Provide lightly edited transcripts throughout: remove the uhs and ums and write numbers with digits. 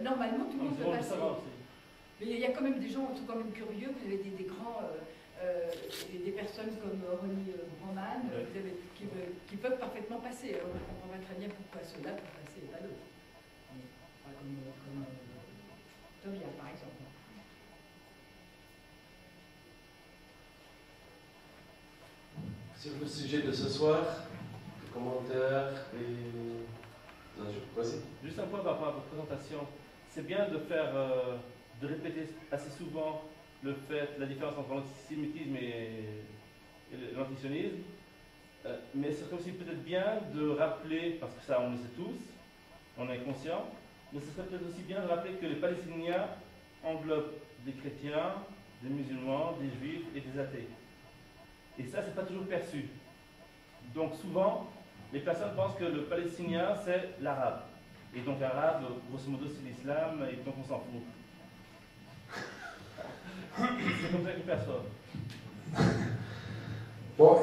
normalement, tout le monde peut passer. Mais il y a quand même des gens qui sont quand même curieux. Vous avez des grands, des personnes comme Ronnie Broman qui peuvent parfaitement passer. On comprend très bien pourquoi ceux-là peuvent passer et pas d'autres. Comme Tovia, par exemple. Sur le sujet de ce soir, des commentaires et vas-y. Juste un point par rapport à votre présentation. C'est bien de de répéter assez souvent la différence entre l'antisémitisme et l'antisionisme. Mais c'est aussi peut-être bien de rappeler, parce que ça on le sait tous, on est conscient, mais ce serait peut-être aussi bien de rappeler que les Palestiniens englobent des chrétiens, des musulmans, des juifs et des athées. Et ça, c'est pas toujours perçu. Donc souvent, les personnes pensent que le palestinien, c'est l'arabe. Et donc arabe, grosso modo, c'est l'islam, et donc on s'en fout. C'est comme ça qu'ils perçoivent. Bon,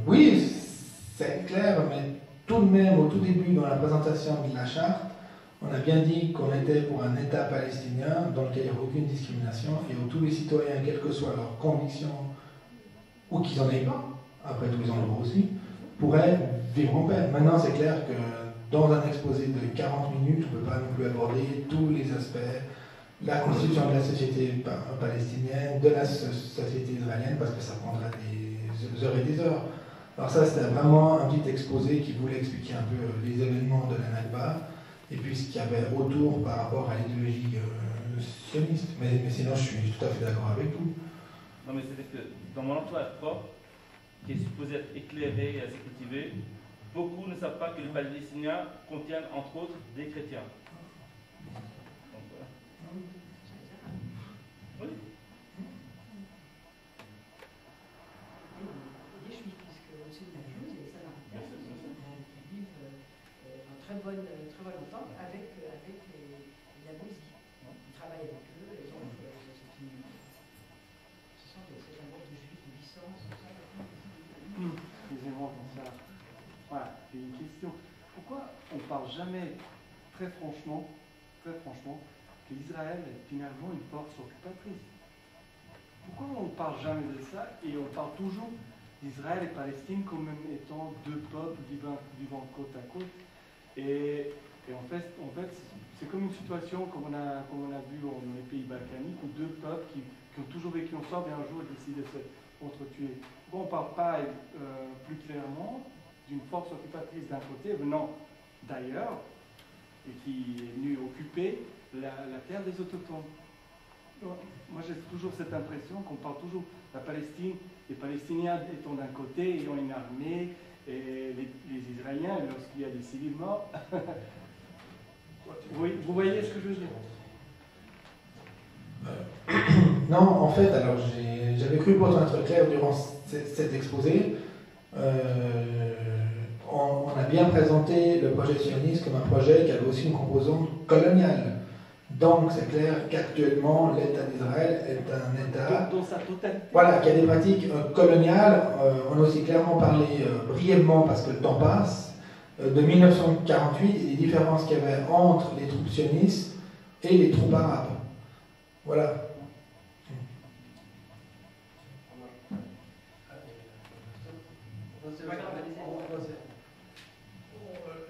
oui, c'est clair, mais tout de même, au tout début, dans la présentation de la charte, on a bien dit qu'on était pour un État palestinien dans lequel il n'y a aucune discrimination et où tous les citoyens, quelles que soient leurs convictions, ou qu'ils n'en aient pas, après tout ils en ont aussi, pourraient vivre en paix. Maintenant, c'est clair que dans un exposé de 40 minutes, on ne peut pas non plus aborder tous les aspects, la constitution de la société palestinienne, de la société israélienne, parce que ça prendrait des heures et des heures. Alors ça, c'était vraiment un petit exposé qui voulait expliquer un peu les événements de la Nakba, et puis ce qu'il y avait autour par rapport à l'idéologie sioniste. Mais sinon, je suis tout à fait d'accord avec vous. Non, mais c'est que dans mon entourage propre, qui est supposé être éclairé et assez cultivé, beaucoup ne savent pas que les Palestiniens contiennent entre autres des chrétiens. Donc, voilà. Oui. Des juifs, puisque au-dessus de la Toulouse, il y a des Samaritains qui vivent très bonne entente avec les Abouzi. Ils travaillent avec eux, et donc c'est un groupe de juifs de 800, Excusez-moi pour ça. Voilà, j'ai une question. Pourquoi on ne parle jamais, très franchement, que l'Israël est finalement une force occupatrice? Pourquoi on ne parle jamais de ça et on parle toujours d'Israël et Palestine comme étant deux peuples vivant côte à côte? Et en fait c'est comme une situation comme on a vu dans les pays balkaniques où deux peuples qui ont toujours vécu ensemble et un jour décident de s'entretuer. Bon, on ne parle pas plus clairement d'une force occupatrice d'un côté venant d'ailleurs et qui est venue occuper la terre des autochtones. Donc, moi j'ai toujours cette impression qu'on parle toujours de la Palestine, les Palestiniens étant d'un côté, ayant une armée, et les Israéliens, lorsqu'il y a des civils morts. Oui, vous voyez ce que je veux dire? Non, en fait, alors j'avais cru pourtant être clair durant cet exposé. On a bien présenté le projet sioniste comme un projet qui avait aussi une composante coloniale. Donc c'est clair qu'actuellement l'État d'Israël est un État dans sa totalité. Voilà, qui a des pratiques coloniales. On a aussi clairement parlé brièvement, parce que le temps passe, de 1948 et des différences qu'il y avait entre les troupes sionistes et les troupes arabes. Voilà.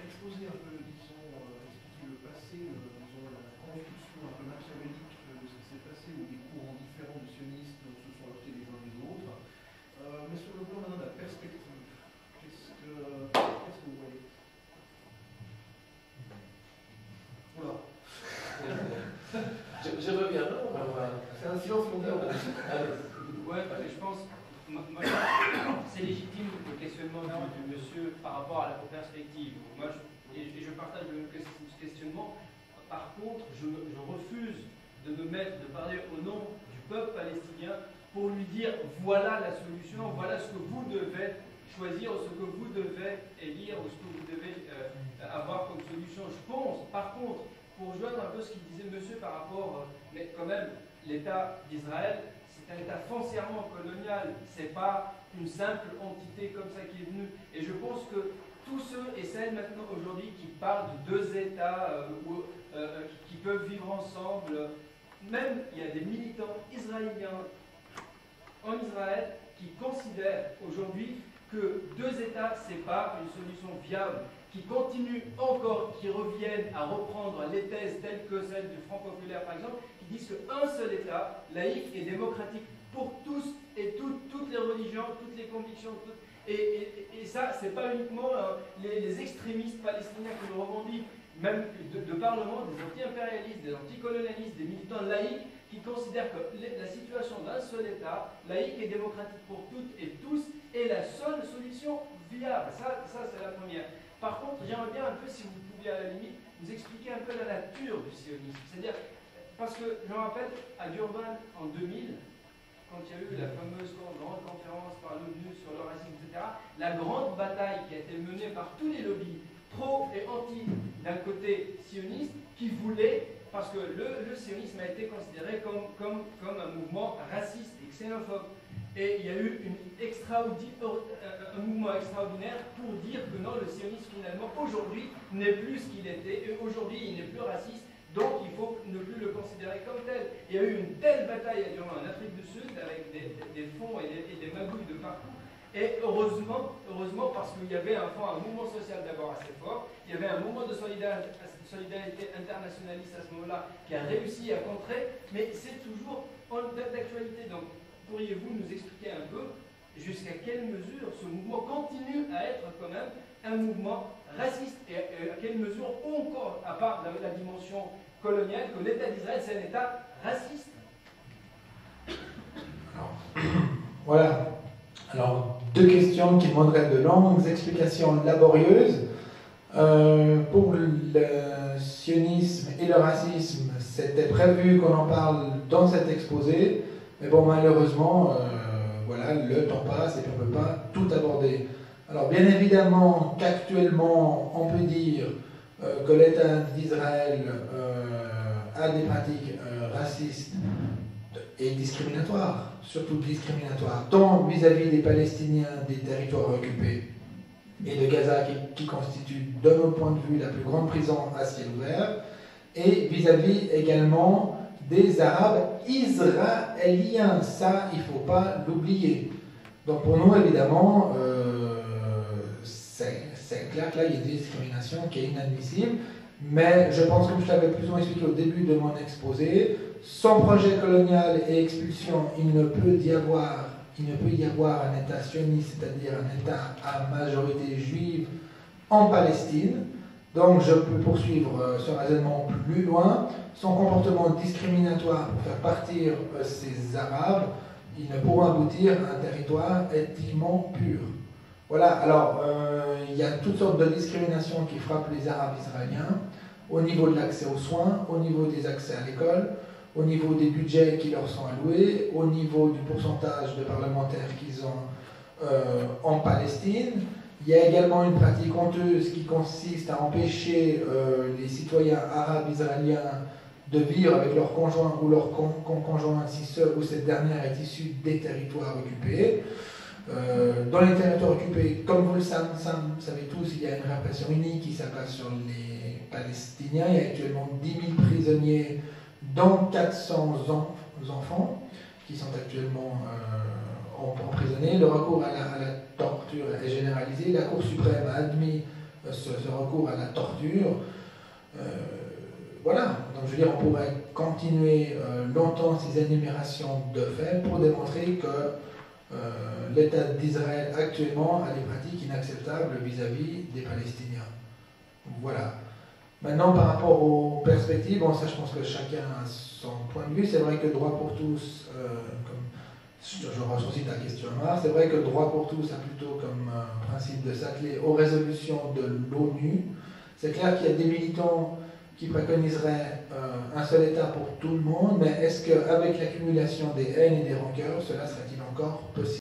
Exposer un peu, disons, expliquer le passé, disons, la construction un peu machiavélique de ce qui s'est passé, où des courants différents de sionistes se sont heurtés les uns les autres. Mais sur le plan maintenant de la perspective, qu'est-ce que vous voyez? Oula. Je reviens, non? C'est un silence mondial. Ouais, je pense, c'est légitime le questionnement du monsieur par rapport à la perspective. Moi, je partage le questionnement. Par contre, je refuse de parler au nom du peuple palestinien pour lui dire voilà la solution, voilà ce que vous devez choisir, ce que vous devez élire, ou ce que vous devez avoir comme solution. Je pense, par contre, pour rejoindre un peu ce qu'il disait monsieur par rapport, mais quand même, l'État d'Israël, c'est un État foncièrement colonial, c'est pas une simple entité comme ça qui est venue. Et je pense que tous ceux et celles maintenant aujourd'hui qui parlent de deux États, qui peuvent vivre ensemble. Même, il y a des militants israéliens en Israël qui considèrent aujourd'hui que deux États, c'est pas une solution viable, qui continuent encore, qui reviennent à reprendre les thèses telles que celles du Front populaire par exemple, qui disent qu'un seul État, laïque et démocratique pour tous et toutes les religions, toutes les convictions, et ça, c'est pas uniquement les extrémistes palestiniens qui le revendiquent, même de parlement, des anti-impérialistes, des anticolonialistes, des militants laïcs qui considèrent que la situation d'un seul État, laïque et démocratique pour toutes et tous, est la seule solution viable. Ça c'est la première. Par contre, j'aimerais bien un peu, si vous pouviez à la limite, nous expliquer un peu la nature du sionisme. C'est-à-dire, parce que je me rappelle, à Durban, en 2000, quand il y a eu la fameuse grande conférence par l'ONU sur le racisme, etc., la grande bataille qui a été menée par tous les lobbies pro et anti d'un côté sioniste qui voulait, parce que le sionisme a été considéré comme un mouvement raciste et xénophobe. Et il y a eu un mouvement extraordinaire pour dire que non, le sionisme finalement aujourd'hui n'est plus ce qu'il était, et aujourd'hui il n'est plus raciste, donc il faut ne plus le considérer comme tel. Il y a eu une telle bataille à Durban en Afrique du Sud avec des fonds et des magouilles de partout. Et heureusement, parce qu'il y avait un mouvement social d'abord assez fort, il y avait un mouvement de solidarité internationaliste à ce moment-là qui a réussi à contrer, mais c'est toujours en date d'actualité. Donc, pourriez-vous nous expliquer un peu jusqu'à quelle mesure ce mouvement continue à être quand même un mouvement raciste et à quelle mesure encore, à part la dimension coloniale, que l'État d'Israël c'est un État raciste? Voilà. Alors, deux questions qui demanderaient de longues explications laborieuses. Pour le sionisme et le racisme, c'était prévu qu'on en parle dans cet exposé, mais bon, malheureusement, voilà, le temps passe et on ne peut pas tout aborder. Alors, bien évidemment qu'actuellement, on peut dire que l'État d'Israël a des pratiques racistes et discriminatoires, surtout discriminatoires, tant vis-à-vis des Palestiniens des territoires occupés et de Gaza, qui constitue, de notre point de vue, la plus grande prison à ciel ouvert, et vis-à-vis également des Arabes israéliens. Ça, il ne faut pas l'oublier. Donc pour nous, évidemment, c'est clair que là, il y a des discriminations qui est inadmissible, mais je pense, comme je l'avais plus ou moins expliqué au début de mon exposé, sans projet colonial et expulsion, il ne peut y avoir un État sioniste, c'est-à-dire un État à majorité juive en Palestine. Donc je peux poursuivre ce raisonnement plus loin. Son comportement discriminatoire pour faire partir ces Arabes, il ne pourra aboutir à un territoire ethniquement pur. Voilà, alors il y a toutes sortes de discriminations qui frappent les Arabes israéliens, au niveau de l'accès aux soins, au niveau des accès à l'école, au niveau des budgets qui leur sont alloués, au niveau du pourcentage de parlementaires qu'ils ont en Palestine. Il y a également une pratique honteuse qui consiste à empêcher les citoyens arabes israéliens de vivre avec leur conjoint ou leur conjoint si ce ou cette dernière est issue des territoires occupés. Dans les territoires occupés, comme vous le savez tous, il y a une répression unique qui s'abat sur les Palestiniens. Il y a actuellement 10 000 prisonniers, dont 400 enfants qui sont actuellement emprisonnés. Le recours à la torture est généralisé. La Cour suprême a admis ce recours à la torture. Voilà, donc je veux dire, on pourrait continuer longtemps ces énumérations de faits pour démontrer que l'État d'Israël actuellement a des pratiques inacceptables vis-à-vis des Palestiniens. Voilà. Maintenant, par rapport aux perspectives, bon, ça je pense que chacun a son point de vue. C'est vrai que droit pour tous, comme je ressuscite la question noire, c'est vrai que droit pour tous a plutôt comme principe de s'atteler aux résolutions de l'ONU. C'est clair qu'il y a des militants qui préconiseraient un seul État pour tout le monde, mais est-ce qu'avec l'accumulation des haines et des rancœurs, cela serait-il encore possible ?